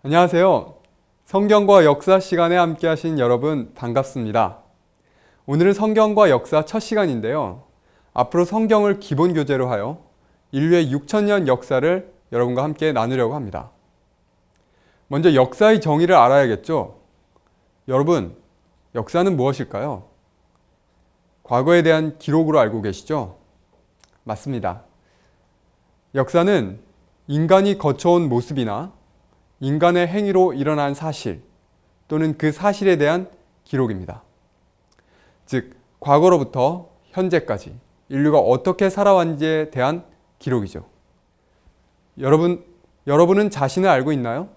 안녕하세요. 성경과 역사 시간에 함께 하신 여러분 반갑습니다. 오늘은 성경과 역사 첫 시간인데요. 앞으로 성경을 기본 교재로 하여 인류의 6천년 역사를 여러분과 함께 나누려고 합니다. 먼저 역사의 정의를 알아야겠죠. 여러분, 역사는 무엇일까요? 과거에 대한 기록으로 알고 계시죠? 맞습니다. 역사는 인간이 거쳐온 모습이나 인간의 행위로 일어난 사실 또는 그 사실에 대한 기록입니다. 즉, 과거로부터 현재까지 인류가 어떻게 살아왔는지에 대한 기록이죠. 여러분은 자신을 알고 있나요?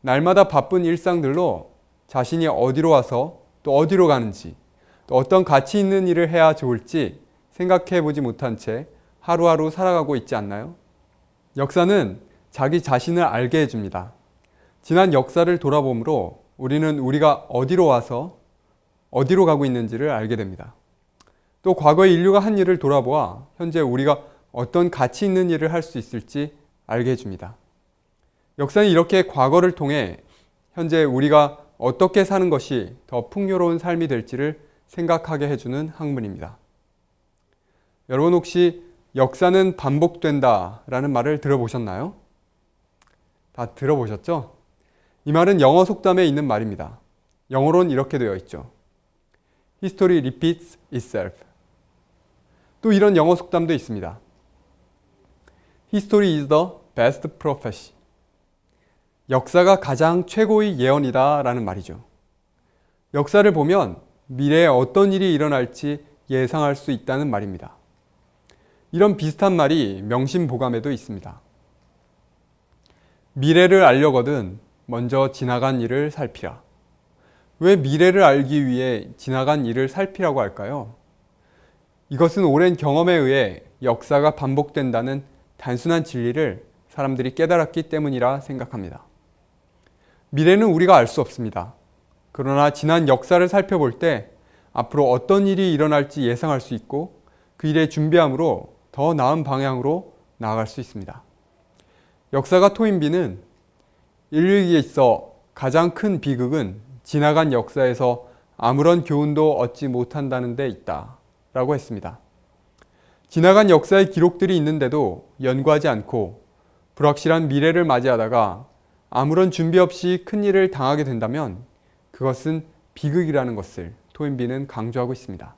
날마다 바쁜 일상들로 자신이 어디로 와서 또 어디로 가는지, 또 어떤 가치 있는 일을 해야 좋을지 생각해 보지 못한 채 하루하루 살아가고 있지 않나요? 역사는 자기 자신을 알게 해줍니다. 지난 역사를 돌아보므로 우리는 우리가 어디로 와서 어디로 가고 있는지를 알게 됩니다. 또 과거의 인류가 한 일을 돌아보아 현재 우리가 어떤 가치 있는 일을 할 수 있을지 알게 해줍니다. 역사는 이렇게 과거를 통해 현재 우리가 어떻게 사는 것이 더 풍요로운 삶이 될지를 생각하게 해주는 학문입니다. 여러분 혹시 역사는 반복된다 라는 말을 들어보셨나요? 다 들어보셨죠? 이 말은 영어 속담에 있는 말입니다. 영어로는 이렇게 되어 있죠. History repeats itself. 또 이런 영어 속담도 있습니다. History is the best prophecy. 역사가 가장 최고의 예언이다 라는 말이죠. 역사를 보면 미래에 어떤 일이 일어날지 예상할 수 있다는 말입니다. 이런 비슷한 말이 명심보감에도 있습니다. 미래를 알려거든 먼저 지나간 일을 살피라. 왜 미래를 알기 위해 지나간 일을 살피라고 할까요? 이것은 오랜 경험에 의해 역사가 반복된다는 단순한 진리를 사람들이 깨달았기 때문이라 생각합니다. 미래는 우리가 알 수 없습니다. 그러나 지난 역사를 살펴볼 때 앞으로 어떤 일이 일어날지 예상할 수 있고 그 일에 준비함으로 더 나은 방향으로 나아갈 수 있습니다. 역사가 토인비는 인류에게 있어 가장 큰 비극은 지나간 역사에서 아무런 교훈도 얻지 못한다는 데 있다 라고 했습니다. 지나간 역사의 기록들이 있는데도 연구하지 않고 불확실한 미래를 맞이하다가 아무런 준비 없이 큰 일을 당하게 된다면 그것은 비극이라는 것을 토인비는 강조하고 있습니다.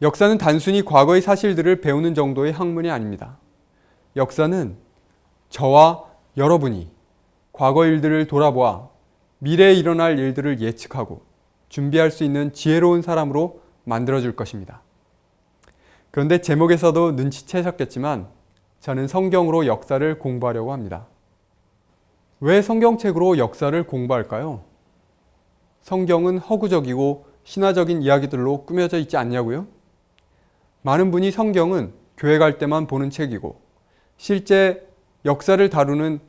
역사는 단순히 과거의 사실들을 배우는 정도의 학문이 아닙니다. 역사는 저와 여러분이 과거 일들을 돌아보아 미래에 일어날 일들을 예측하고 준비할 수 있는 지혜로운 사람으로 만들어줄 것입니다. 그런데 제목에서도 눈치채셨겠지만 저는 성경으로 역사를 공부하려고 합니다. 왜 성경책으로 역사를 공부할까요? 성경은 허구적이고 신화적인 이야기들로 꾸며져 있지 않냐고요? 많은 분이 성경은 교회 갈 때만 보는 책이고 실제 역사를 다루는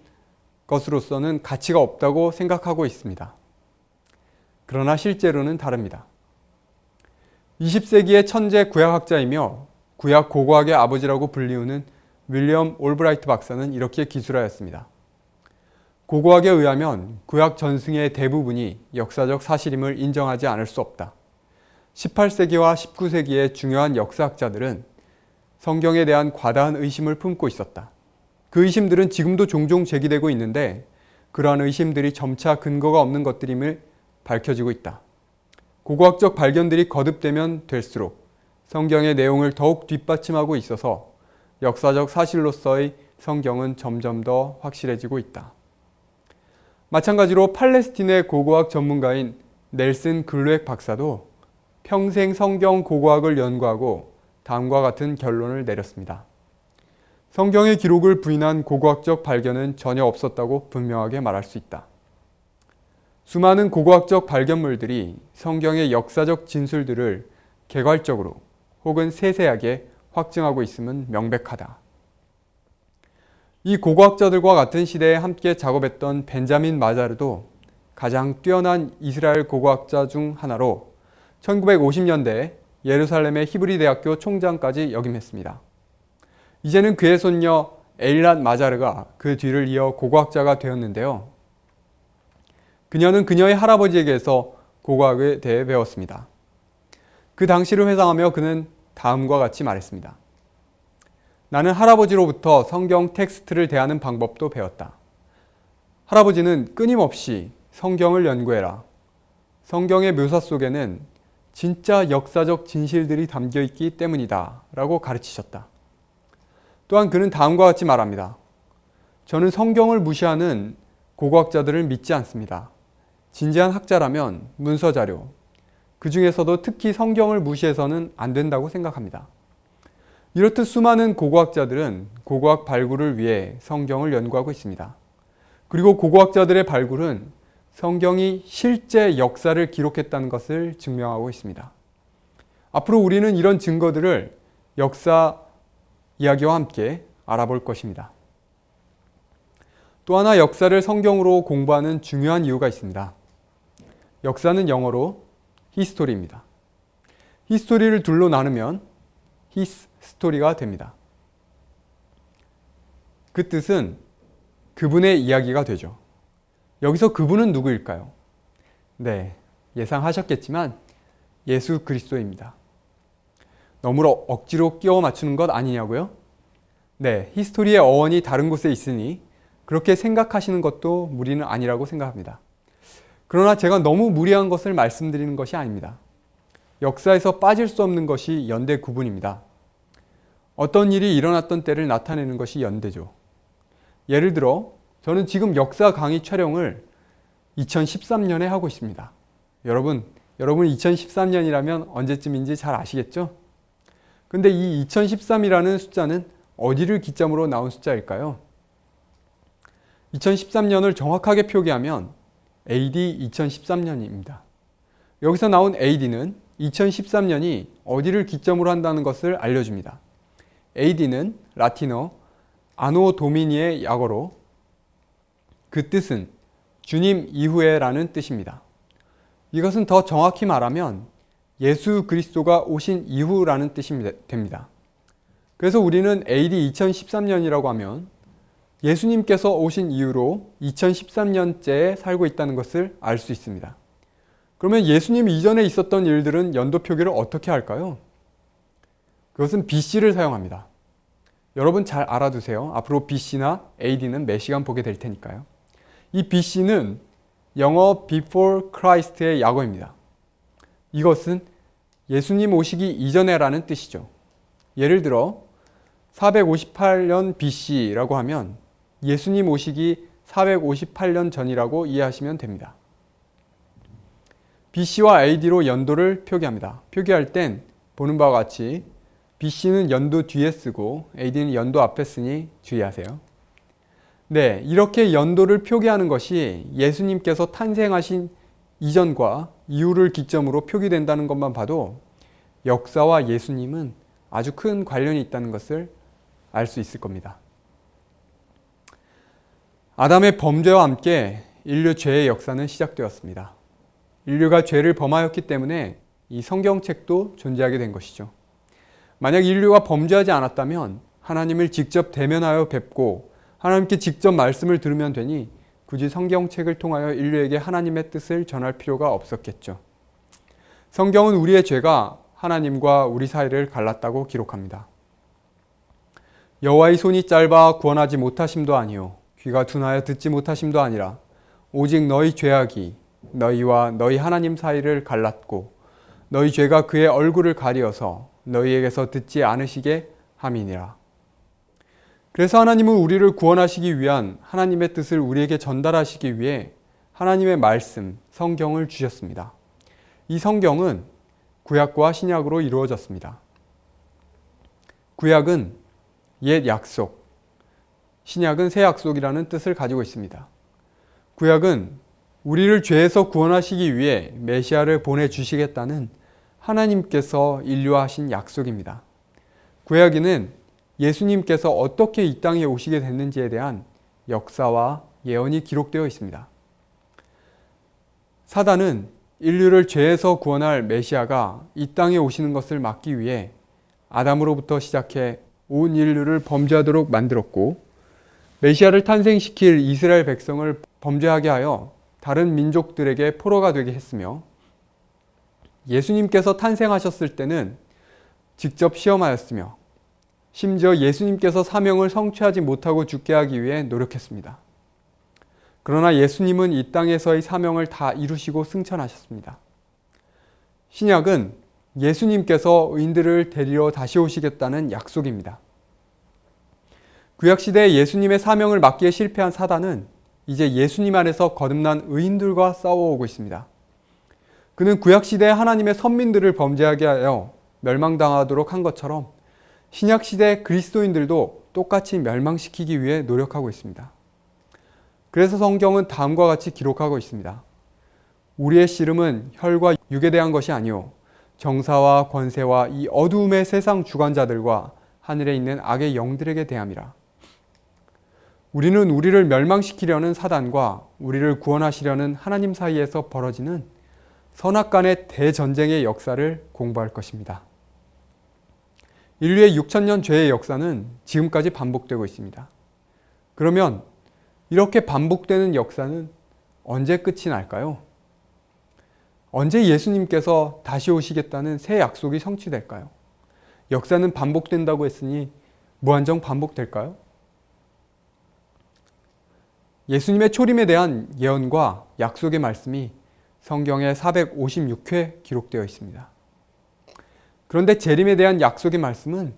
것으로서는 가치가 없다고 생각하고 있습니다. 그러나 실제로는 다릅니다. 20세기의 천재 구약학자이며 구약 고고학의 아버지라고 불리우는 윌리엄 올브라이트 박사는 이렇게 기술하였습니다. 고고학에 의하면 구약 전승의 대부분이 역사적 사실임을 인정하지 않을 수 없다. 18세기와 19세기의 중요한 역사학자들은 성경에 대한 과다한 의심을 품고 있었다. 그 의심들은 지금도 종종 제기되고 있는데 그러한 의심들이 점차 근거가 없는 것들임을 밝혀지고 있다. 고고학적 발견들이 거듭되면 될수록 성경의 내용을 더욱 뒷받침하고 있어서 역사적 사실로서의 성경은 점점 더 확실해지고 있다. 마찬가지로 팔레스틴의 고고학 전문가인 넬슨 글루엑 박사도 평생 성경 고고학을 연구하고 다음과 같은 결론을 내렸습니다. 성경의 기록을 부인한 고고학적 발견은 전혀 없었다고 분명하게 말할 수 있다. 수많은 고고학적 발견물들이 성경의 역사적 진술들을 개괄적으로 혹은 세세하게 확증하고 있음은 명백하다. 이 고고학자들과 같은 시대에 함께 작업했던 벤자민 마자르도 가장 뛰어난 이스라엘 고고학자 중 하나로 1950년대에 예루살렘의 히브리 대학교 총장까지 역임했습니다. 이제는 그의 손녀 에일랏 마자르가 그 뒤를 이어 고고학자가 되었는데요. 그녀는 그녀의 할아버지에게서 고고학에 대해 배웠습니다. 그 당시를 회상하며 그는 다음과 같이 말했습니다. 나는 할아버지로부터 성경 텍스트를 대하는 방법도 배웠다. 할아버지는 끊임없이 성경을 연구해라. 성경의 묘사 속에는 진짜 역사적 진실들이 담겨 있기 때문이다 라고 가르치셨다. 또한 그는 다음과 같이 말합니다. 저는 성경을 무시하는 고고학자들을 믿지 않습니다. 진지한 학자라면 문서자료, 그 중에서도 특히 성경을 무시해서는 안 된다고 생각합니다. 이렇듯 수많은 고고학자들은 고고학 발굴을 위해 성경을 연구하고 있습니다. 그리고 고고학자들의 발굴은 성경이 실제 역사를 기록했다는 것을 증명하고 있습니다. 앞으로 우리는 이런 증거들을 역사 이야기와 함께 알아볼 것입니다. 또 하나 역사를 성경으로 공부하는 중요한 이유가 있습니다. 역사는 영어로 히스토리입니다. 히스토리를 둘로 나누면 히스 스토리가 됩니다. 그 뜻은 그분의 이야기가 되죠. 여기서 그분은 누구일까요? 네, 예상하셨겠지만 예수 그리스도입니다. 너무 억지로 끼워 맞추는 것 아니냐고요? 네, 히스토리의 어원이 다른 곳에 있으니 그렇게 생각하시는 것도 무리는 아니라고 생각합니다. 그러나 제가 너무 무리한 것을 말씀드리는 것이 아닙니다. 역사에서 빠질 수 없는 것이 연대 구분입니다. 어떤 일이 일어났던 때를 나타내는 것이 연대죠. 예를 들어 저는 지금 역사 강의 촬영을 2013년에 하고 있습니다. 여러분 2013년이라면 언제쯤인지 잘 아시겠죠? 근데 이 2013이라는 숫자는 어디를 기점으로 나온 숫자일까요? 2013년을 정확하게 표기하면 AD 2013년입니다. 여기서 나온 AD는 2013년이 어디를 기점으로 한다는 것을 알려줍니다. AD는 라틴어 아노 도미니의 약어로 그 뜻은 주님 이후에 라는 뜻입니다. 이것은 더 정확히 말하면 예수 그리스도가 오신 이후라는 뜻이 됩니다. 그래서 우리는 AD 2013년이라고 하면 예수님께서 오신 이후로 2013년째에 살고 있다는 것을 알 수 있습니다. 그러면 예수님 이전에 있었던 일들은 연도 표기를 어떻게 할까요? 그것은 BC를 사용합니다. 여러분 잘 알아두세요. 앞으로 BC나 AD는 몇 시간 보게 될 테니까요. 이 BC는 영어 Before Christ의 약어입니다. 이것은 예수님 오시기 이전에라는 뜻이죠. 예를 들어 458년 BC라고 하면 예수님 오시기 458년 전이라고 이해하시면 됩니다. BC와 AD로 연도를 표기합니다. 표기할 땐 보는 바와 같이 BC는 연도 뒤에 쓰고 AD는 연도 앞에 쓰니 주의하세요. 네, 이렇게 연도를 표기하는 것이 예수님께서 탄생하신 이전과 이후를 기점으로 표기된다는 것만 봐도 역사와 예수님은 아주 큰 관련이 있다는 것을 알 수 있을 겁니다. 아담의 범죄와 함께 인류 죄의 역사는 시작되었습니다. 인류가 죄를 범하였기 때문에 이 성경책도 존재하게 된 것이죠. 만약 인류가 범죄하지 않았다면 하나님을 직접 대면하여 뵙고 하나님께 직접 말씀을 들으면 되니 굳이 성경책을 통하여 인류에게 하나님의 뜻을 전할 필요가 없었겠죠. 성경은 우리의 죄가 하나님과 우리 사이를 갈랐다고 기록합니다. 여호와의 손이 짧아 구원하지 못하심도 아니요 귀가 둔하여 듣지 못하심도 아니라 오직 너희 죄악이 너희와 너희 하나님 사이를 갈랐고 너희 죄가 그의 얼굴을 가리어서 너희에게서 듣지 않으시게 함이니라. 그래서 하나님은 우리를 구원하시기 위한 하나님의 뜻을 우리에게 전달하시기 위해 하나님의 말씀, 성경을 주셨습니다. 이 성경은 구약과 신약으로 이루어졌습니다. 구약은 옛 약속, 신약은 새 약속이라는 뜻을 가지고 있습니다. 구약은 우리를 죄에서 구원하시기 위해 메시아를 보내주시겠다는 하나님께서 인류하신 약속입니다. 구약에는 예수님께서 어떻게 이 땅에 오시게 됐는지에 대한 역사와 예언이 기록되어 있습니다. 사단은 인류를 죄에서 구원할 메시아가 이 땅에 오시는 것을 막기 위해 아담으로부터 시작해 온 인류를 범죄하도록 만들었고 메시아를 탄생시킬 이스라엘 백성을 범죄하게 하여 다른 민족들에게 포로가 되게 했으며, 예수님께서 탄생하셨을 때는 직접 시험하였으며, 심지어 예수님께서 사명을 성취하지 못하고 죽게 하기 위해 노력했습니다. 그러나 예수님은 이 땅에서의 사명을 다 이루시고 승천하셨습니다. 신약은 예수님께서 의인들을 데리러 다시 오시겠다는 약속입니다. 구약시대에 예수님의 사명을 맡기에 실패한 사단은 이제 예수님 안에서 거듭난 의인들과 싸워오고 있습니다. 그는 구약시대에 하나님의 선민들을 범죄하게 하여 멸망당하도록 한 것처럼 신약시대 그리스도인들도 똑같이 멸망시키기 위해 노력하고 있습니다. 그래서 성경은 다음과 같이 기록하고 있습니다. 우리의 씨름은 혈과 육에 대한 것이 아니요 정사와 권세와 이 어두움의 세상 주관자들과 하늘에 있는 악의 영들에게 대함이라. 우리는 우리를 멸망시키려는 사단과 우리를 구원하시려는 하나님 사이에서 벌어지는 선악간의 대전쟁의 역사를 공부할 것입니다. 인류의 6,000년 죄의 역사는 지금까지 반복되고 있습니다. 그러면 이렇게 반복되는 역사는 언제 끝이 날까요? 언제 예수님께서 다시 오시겠다는 새 약속이 성취될까요? 역사는 반복된다고 했으니 무한정 반복될까요? 예수님의 초림에 대한 예언과 약속의 말씀이 성경에 456회 기록되어 있습니다. 그런데 재림에 대한 약속의 말씀은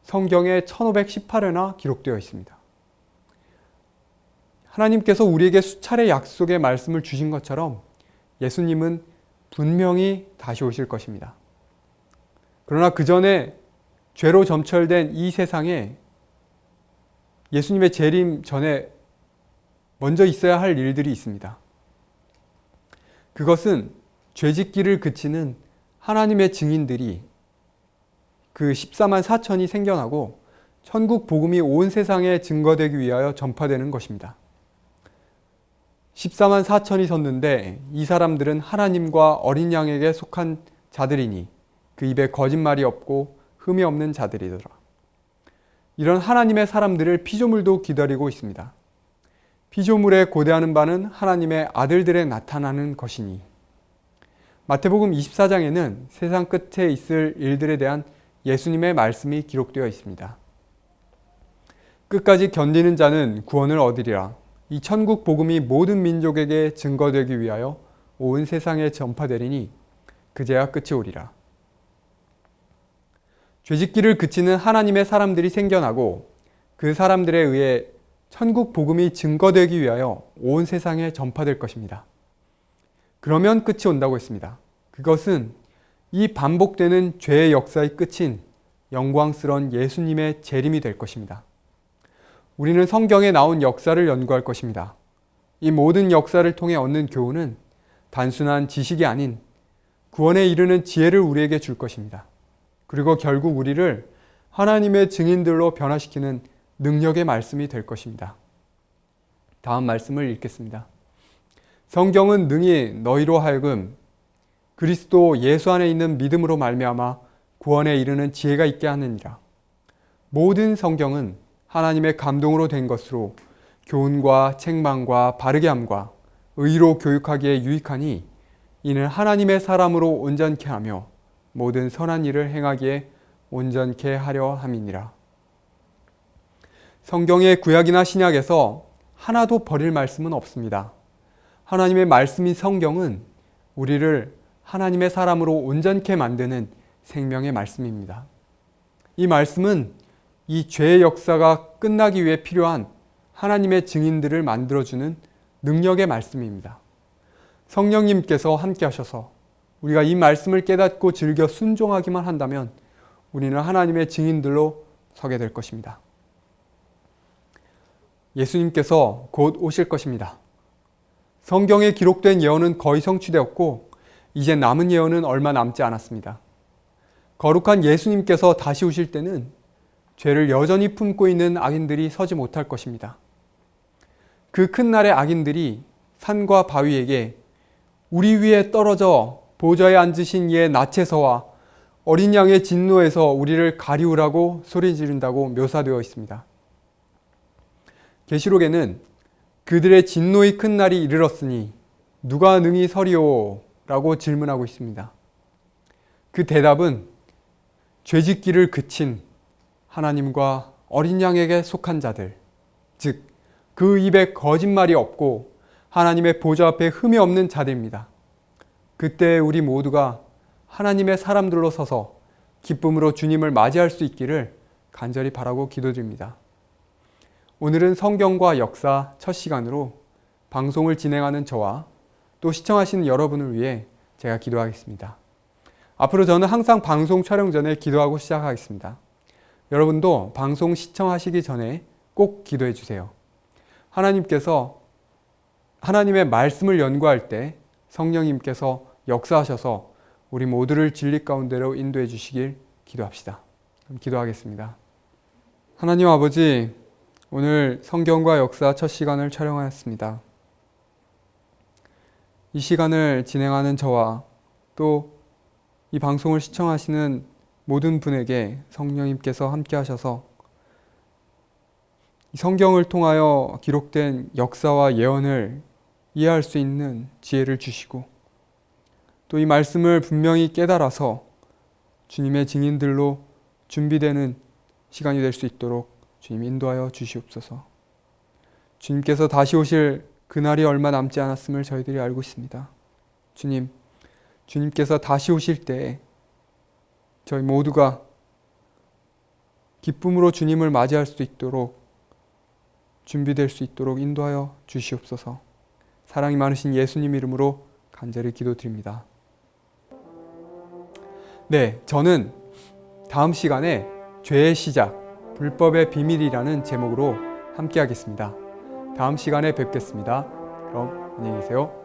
성경에 1518회나 기록되어 있습니다. 하나님께서 우리에게 수차례 약속의 말씀을 주신 것처럼 예수님은 분명히 다시 오실 것입니다. 그러나 그 전에 죄로 점철된 이 세상에 예수님의 재림 전에 먼저 있어야 할 일들이 있습니다. 그것은 죄짓기를 그치는 하나님의 증인들이 그 14만 4천이 생겨나고 천국 복음이 온 세상에 증거되기 위하여 전파되는 것입니다. 14만 4천이 섰는데 이 사람들은 하나님과 어린 양에게 속한 자들이니 그 입에 거짓말이 없고 흠이 없는 자들이더라. 이런 하나님의 사람들을 피조물도 기다리고 있습니다. 피조물에 고대하는 바는 하나님의 아들들에 나타나는 것이니. 마태복음 24장에는 세상 끝에 있을 일들에 대한 예수님의 말씀이 기록되어 있습니다. 끝까지 견디는 자는 구원을 얻으리라. 이 천국 복음이 모든 민족에게 증거되기 위하여 온 세상에 전파되리니 그제야 끝이 오리라. 죄짓기를 그치는 하나님의 사람들이 생겨나고 그 사람들에 의해 천국 복음이 증거되기 위하여 온 세상에 전파될 것입니다. 그러면 끝이 온다고 했습니다. 그것은 이 반복되는 죄의 역사의 끝인 영광스러운 예수님의 재림이 될 것입니다. 우리는 성경에 나온 역사를 연구할 것입니다. 이 모든 역사를 통해 얻는 교훈은 단순한 지식이 아닌 구원에 이르는 지혜를 우리에게 줄 것입니다. 그리고 결국 우리를 하나님의 증인들로 변화시키는 능력의 말씀이 될 것입니다. 다음 말씀을 읽겠습니다. 성경은 능히 너희로 하여금 그리스도 예수 안에 있는 믿음으로 말미암아 구원에 이르는 지혜가 있게 하느니라. 모든 성경은 하나님의 감동으로 된 것으로 교훈과 책망과 바르게 함과 의로 교육하기에 유익하니 이는 하나님의 사람으로 온전케 하며 모든 선한 일을 행하기에 온전케 하려 함이니라. 성경의 구약이나 신약에서 하나도 버릴 말씀은 없습니다. 하나님의 말씀인 성경은 우리를 하나님의 사람으로 온전케 만드는 생명의 말씀입니다. 이 말씀은 이 죄의 역사가 끝나기 위해 필요한 하나님의 증인들을 만들어주는 능력의 말씀입니다. 성령님께서 함께 하셔서 우리가 이 말씀을 깨닫고 즐겨 순종하기만 한다면 우리는 하나님의 증인들로 서게 될 것입니다. 예수님께서 곧 오실 것입니다. 성경에 기록된 예언은 거의 성취되었고 이제 남은 예언은 얼마 남지 않았습니다. 거룩한 예수님께서 다시 오실 때는 죄를 여전히 품고 있는 악인들이 서지 못할 것입니다. 그 큰 날의 악인들이 산과 바위에게 우리 위에 떨어져 보좌에 앉으신 이의 낯에서와 어린 양의 진노에서 우리를 가리우라고 소리 지른다고 묘사되어 있습니다. 계시록에는 그들의 진노의 큰 날이 이르렀으니 누가 능히 서리오? 라고 질문하고 있습니다. 그 대답은 죄짓기를 그친 하나님과 어린 양에게 속한 자들, 즉 그 입에 거짓말이 없고 하나님의 보좌 앞에 흠이 없는 자들입니다. 그때 우리 모두가 하나님의 사람들로 서서 기쁨으로 주님을 맞이할 수 있기를 간절히 바라고 기도드립니다. 오늘은 성경과 역사 첫 시간으로 방송을 진행하는 저와 또 시청하시는 여러분을 위해 제가 기도하겠습니다. 앞으로 저는 항상 방송 촬영 전에 기도하고 시작하겠습니다. 여러분도 방송 시청하시기 전에 꼭 기도해 주세요. 하나님께서 하나님의 말씀을 연구할 때 성령님께서 역사하셔서 우리 모두를 진리 가운데로 인도해 주시길 기도합시다. 그럼 기도하겠습니다. 하나님 아버지, 오늘 성경과 역사 첫 시간을 촬영하였습니다. 이 시간을 진행하는 저와 또 이 방송을 시청하시는 모든 분에게 성령님께서 함께 하셔서 이 성경을 통하여 기록된 역사와 예언을 이해할 수 있는 지혜를 주시고 또 이 말씀을 분명히 깨달아서 주님의 증인들로 준비되는 시간이 될 수 있도록 주님 인도하여 주시옵소서. 주님께서 다시 오실 그날이 얼마 남지 않았음을 저희들이 알고 있습니다. 주님께서 다시 오실 때 저희 모두가 기쁨으로 주님을 맞이할 수 있도록 준비될 수 있도록 인도하여 주시옵소서. 사랑이 많으신 예수님 이름으로 간절히 기도드립니다. 네, 저는 다음 시간에 죄의 시작, 불법의 비밀이라는 제목으로 함께 하겠습니다. 다음 시간에 뵙겠습니다. 그럼 안녕히 계세요.